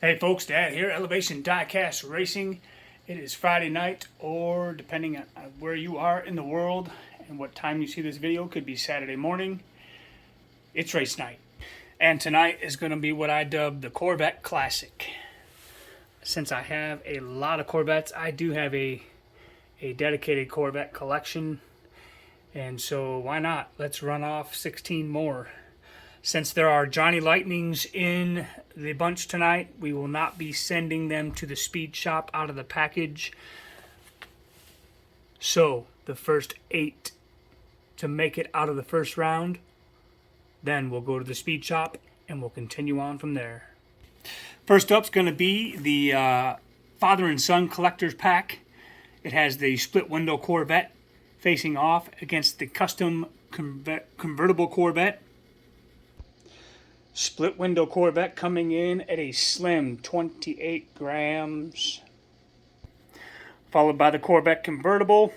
Hey folks, Dad here, Elevation Diecast Racing. It is Friday night, or depending on where you are in the world and what time you see this video, could be Saturday morning. It's race night. And tonight is going to be what I dub the Corvette Classic. Since I have a lot of Corvettes, I do have a dedicated Corvette collection. And so why not? Let's run off 16 more. Since there are Johnny Lightnings in the bunch tonight, we will not be sending them to the speed shop out of the package. So, the first 8 to make it out of the first round, then we'll go to the speed shop and we'll continue on from there. First up is going to be the Father and Son Collector's Pack. It has the split window Corvette facing off against the custom convertible Corvette. Split window Corvette coming in at a slim 28 grams. Followed by the Corvette convertible,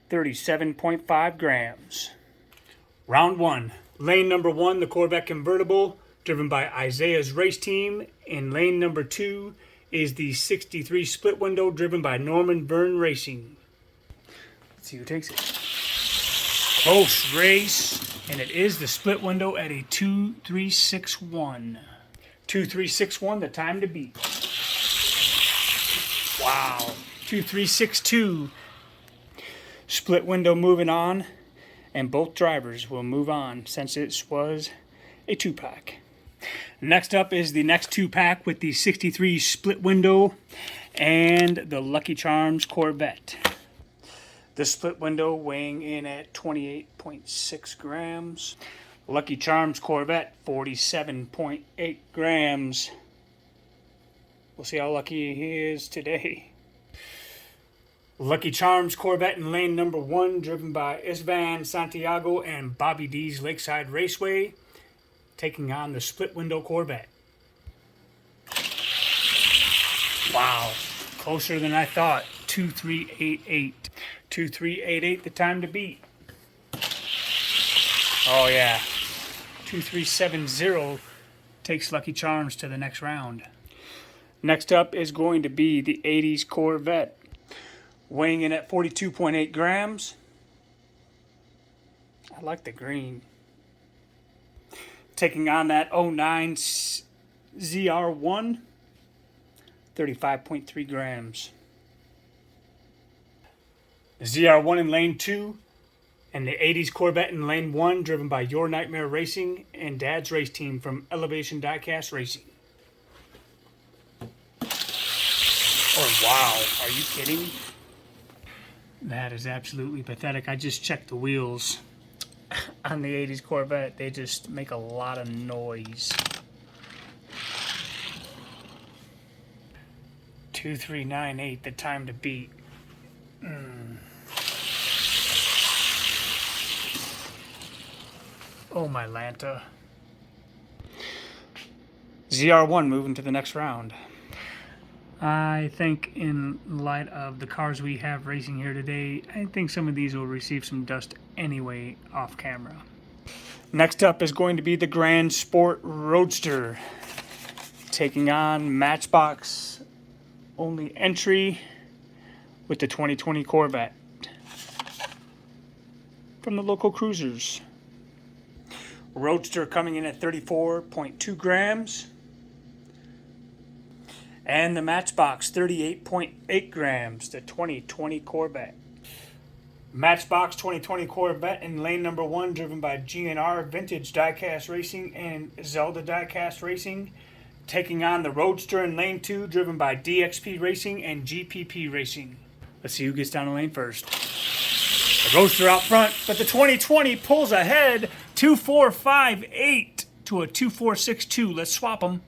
37.5 grams. Round 1. Lane number 1, the Corvette convertible, driven by Isaiah's race team. In lane number 2 is the 63 split window, driven by Norman Byrne Racing. Let's see who takes it. Close race. And it is the split window at a 2.361. 2.361, the time to beat. Wow. 2.362. Split window moving on. And both drivers will move on since it was a 2-pack. Next up is the next 2-pack with the 63 split window and the Lucky Charms Corvette. The split window weighing in at 28.6 grams. Lucky Charms Corvette, 47.8 grams. We'll see how lucky he is today. Lucky Charms Corvette in lane number 1, driven by Isvan Santiago and Bobby D's Lakeside Raceway, taking on the split window Corvette. Wow, closer than I thought. 2.388. 2.388, the time to beat. Oh yeah. 2.370 takes Lucky Charms to the next round. Next up is going to be the 80s Corvette, weighing in at 42.8 grams. I like the green. Taking on that 09 ZR1, 35.3 grams. The ZR1 in lane 2, and the 80s Corvette in lane 1, driven by Your Nightmare Racing and Dad's race team from Elevation Diecast Racing. Oh, wow. Are you kidding? That is absolutely pathetic. I just checked the wheels on the 80s Corvette. They just make a lot of noise. 2.398, the time to beat. Oh my Lanta. ZR1 moving to the next round. I think in light of the cars we have racing here today, I think some of these will receive some dust anyway off camera. Next up is going to be the Grand Sport Roadster, taking on Matchbox only entry with the 2020 Corvette from the local cruisers. Roadster coming in at 34.2 grams. And the Matchbox, 38.8 grams, the 2020 Corvette. Matchbox 2020 Corvette in lane number 1, driven by GNR Vintage Diecast Racing and Zelda Diecast Racing, taking on the Roadster in lane 2, driven by DXP Racing and GPP Racing. Let's see who gets down the lane first. The Roadster out front, but the 2020 pulls ahead, 2.458 to a 2.462. Let's swap them.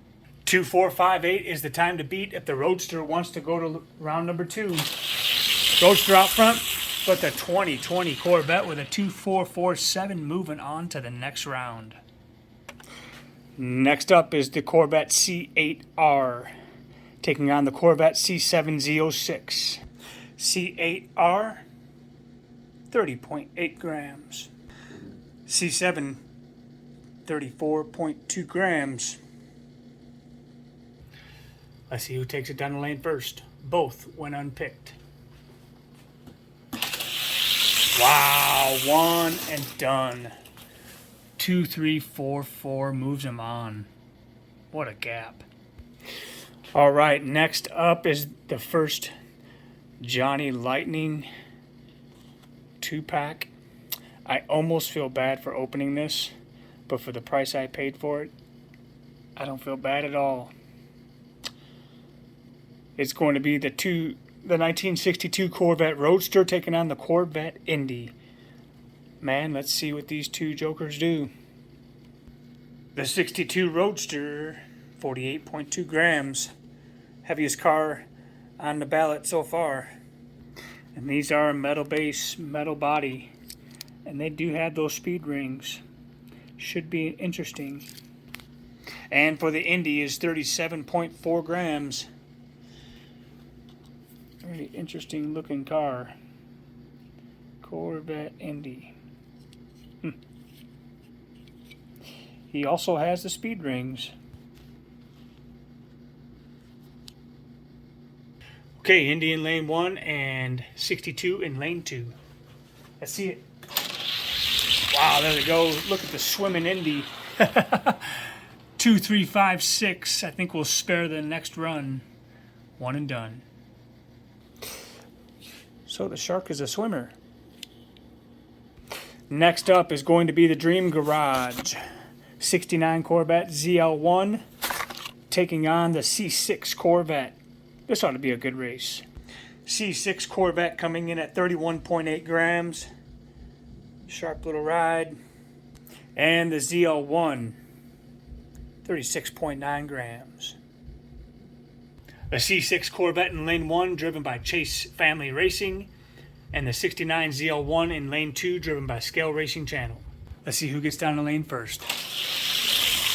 2.458 is the time to beat if the Roadster wants to go to round number 2. Roadster out front, but the 2020 Corvette with a 2.447 moving on to the next round. Next up is the Corvette C8R, taking on the Corvette C7Z06. C8R, 30.8 grams. C7, 34.2 grams. Let's see who takes it down the lane first. Both went unpicked. Wow, one and done. 2, 3, 4, 4 moves him on. What a gap. All right, next up is the first Johnny Lightning 2-pack. I almost feel bad for opening this, but for the price I paid for it, I don't feel bad at all. It's going to be the 1962 Corvette Roadster taking on the Corvette Indy. Man, let's see what these two jokers do. The 62 Roadster, 48.2 grams. Heaviest car on the ballot so far. And these are metal base, metal body. And they do have those speed rings. Should be interesting. And for the Indy is 37.4 grams. Really interesting looking car. Corvette Indy. He also has the speed rings. Okay, Indy in lane 1 and 62 in lane 2. Let's see it. Wow, there they go. Look at the swimming Indy. 2, 3, 5, 6. I think we'll spare the next run. One and done. So the shark is a swimmer. Next up is going to be the Dream Garage. 69 Corvette ZL1 taking on the C6 Corvette. This ought to be a good race. C6 Corvette coming in at 31.8 grams. Sharp little ride. And the ZL1, 36.9 grams. The C6 Corvette in lane 1 driven by Chase Family Racing. And the 69 ZL1 in lane 2 driven by Scale Racing Channel. Let's see who gets down the lane first.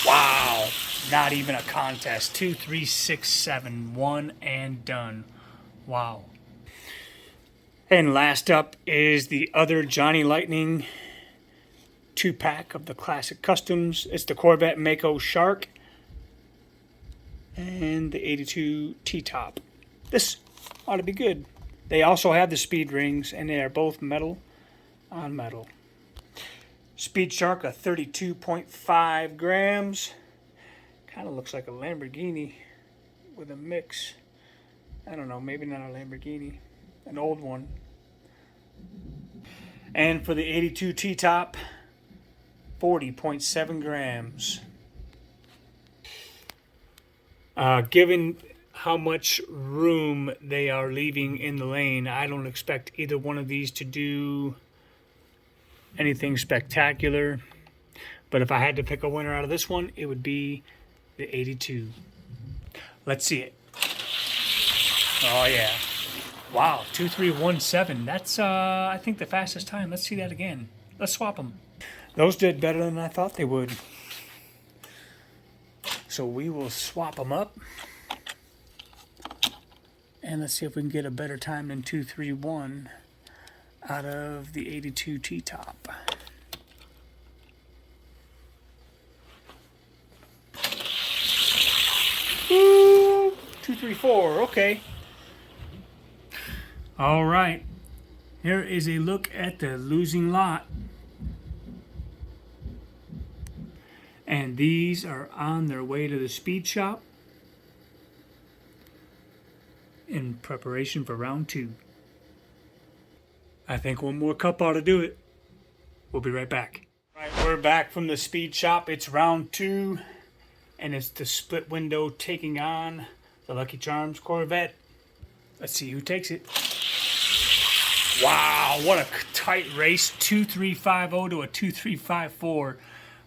Wow, not even a contest. 2, 3, 6, 7, 1 and done. Wow. And last up is the other Johnny Lightning 2-pack of the Classic Customs. It's the Corvette Mako Shark and the 82 T-Top. This ought to be good. They also have the speed rings, and they are both metal on metal. Speed Shark, a 32.5 grams. Kind of looks like a Lamborghini with a mix. I don't know, maybe not a Lamborghini. An old one. And for the 82 T-Top, 40.7 grams. Given how much room they are leaving in the lane, I don't expect either one of these to do anything spectacular. But if I had to pick a winner out of this one, it would be the 82. Let's see it. Oh yeah. Wow, 2317. That's I think the fastest time. Let's see that again. Let's swap them. Those did better than I thought they would. So we will swap them up. And let's see if we can get a better time than 231 out of the 82 T-Top. Ooh, 234, okay. All right. Here is a look at the losing lot. And these are on their way to the speed shop in preparation for round 2. I think one more cup ought to do it. We'll be right back. All right, we're back from the speed shop. It's round 2, and it's the split window taking on the Lucky Charms Corvette. Let's see who takes it. Wow, what a tight race. 2350 to a 2354.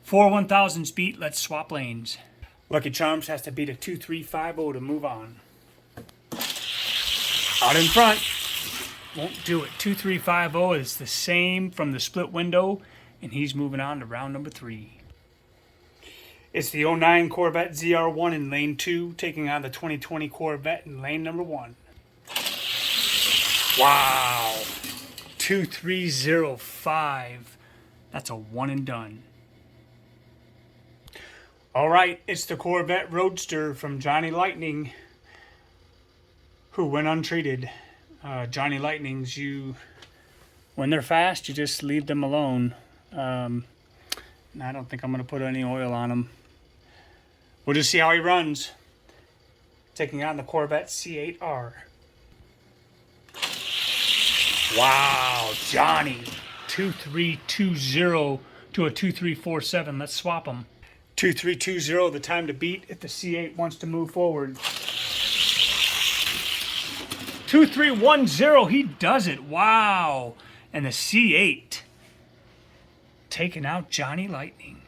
4 speed. Let's swap lanes. Lucky Charms has to beat a 2350 to move on. Out in front. Won't do it. 2350 is the same from the split window, and he's moving on to round number 3. It's the 09 Corvette ZR1 in lane 2, taking on the 2020 Corvette in lane number 1. Wow. 2305. That's a one and done. All right, it's the Corvette Roadster from Johnny Lightning. who went untreated. Johnny Lightnings, when they're fast, you just leave them alone. I don't think I'm going to put any oil on them. We'll just see how he runs. Taking on the Corvette C8R. Wow, Johnny. 2320 to a 2347. Let's swap them. 2320, the time to beat if the C8 wants to move forward. 2310, he does it. Wow. And the C8 taking out Johnny Lightning.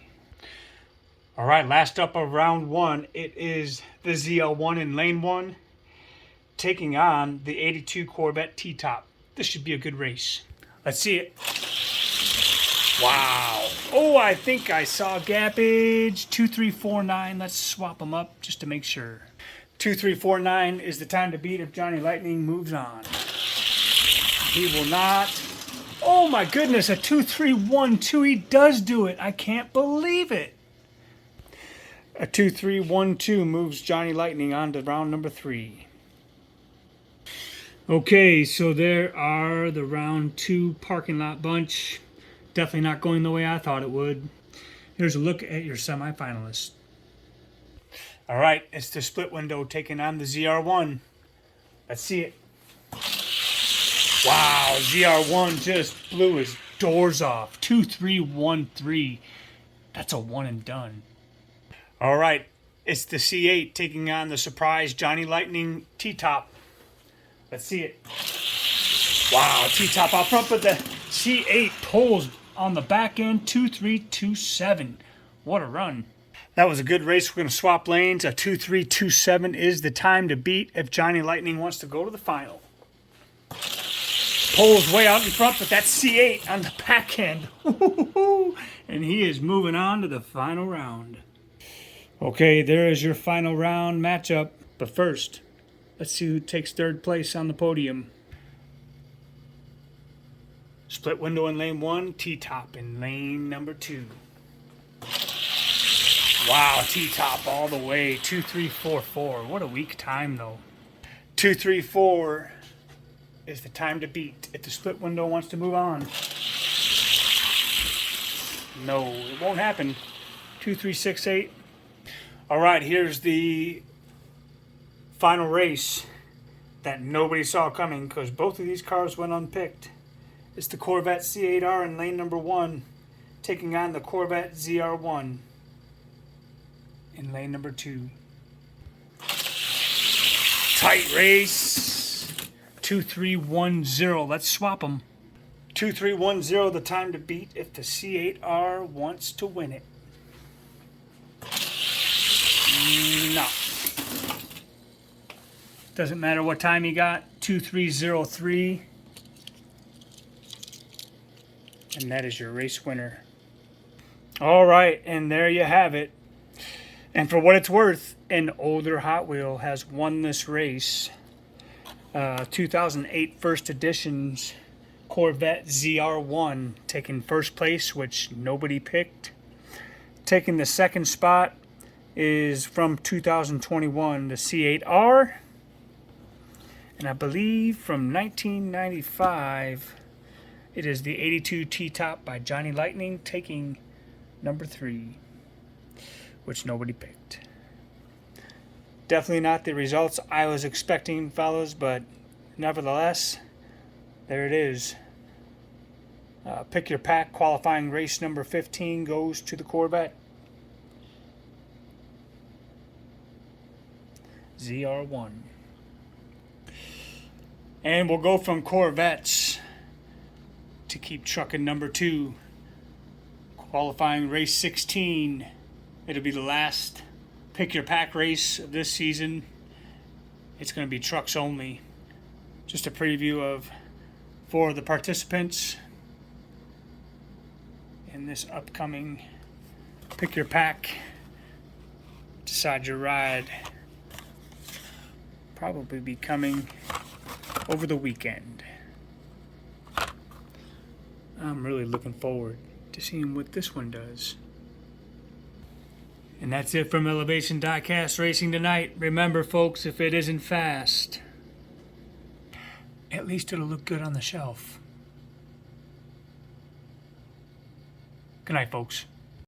All right, last up of round one, it is the ZL1 in lane one, taking on the 82 Corvette T-Top. This should be a good race. Let's see it. Wow. Oh, I think I saw gappage. 2349. Let's swap them up just to make sure. 2349 is the time to beat if Johnny Lightning moves on. He will not. Oh my goodness, a 2312. He does do it. I can't believe it. A 2312 moves Johnny Lightning on to round number 3. Okay, so there are the round 2 parking lot bunch. Definitely not going the way I thought it would. Here's a look at your semifinalists. All right, it's the split window taking on the ZR1. Let's see it. Wow, ZR1 just blew his doors off. 2313. That's a one and done. All right, it's the C8 taking on the surprise Johnny Lightning T-Top. Let's see it. Wow, T-Top out front, but the C8 pulls on the back end. 2327. What a run. That was a good race. We're going to swap lanes. A 2327 is the time to beat if Johnny Lightning wants to go to the final. Pulls way out in front, but that's C8 on the back end. And he is moving on to the final round. Okay, there is your final round matchup. But first, let's see who takes third place on the podium. Split window in lane 1, T-Top in lane number 2. Wow, T-Top all the way, 2344. What a weak time, though. 234 is the time to beat if the split window wants to move on. No, it won't happen. 2368. All right, here's the final race that nobody saw coming because both of these cars went unpicked. It's the Corvette C8R in lane number 1 taking on the Corvette ZR1 in lane number 2. Tight race. 2310. Let's swap them. 2310, the time to beat if the C8R wants to win it. No. Doesn't matter what time you got. 2303. And that is your race winner. All right, and there you have it. And for what it's worth, an older Hot Wheel has won this race. 2008 first edition's Corvette ZR1 taking first place, which nobody picked. Taking the second spot is from 2021, the C8R. And I believe from 1995, it is the 82 T-Top by Johnny Lightning taking number 3, which nobody picked. Definitely not the results I was expecting, fellas, but nevertheless, there it is. Pick your pack qualifying race number 15 goes to the Corvette ZR1. And we'll go from Corvettes to keep trucking number 2. Qualifying race 16. It'll be the last pick your pack race of this season. It's going to be trucks only. Just a preview of 4 of the participants in this upcoming pick your pack. Decide your ride. Probably be coming over the weekend. I'm really looking forward to seeing what this one does. And that's it from Elevation Diecast Racing tonight. Remember, folks, if it isn't fast, At least it'll look good on the shelf. Good night, folks.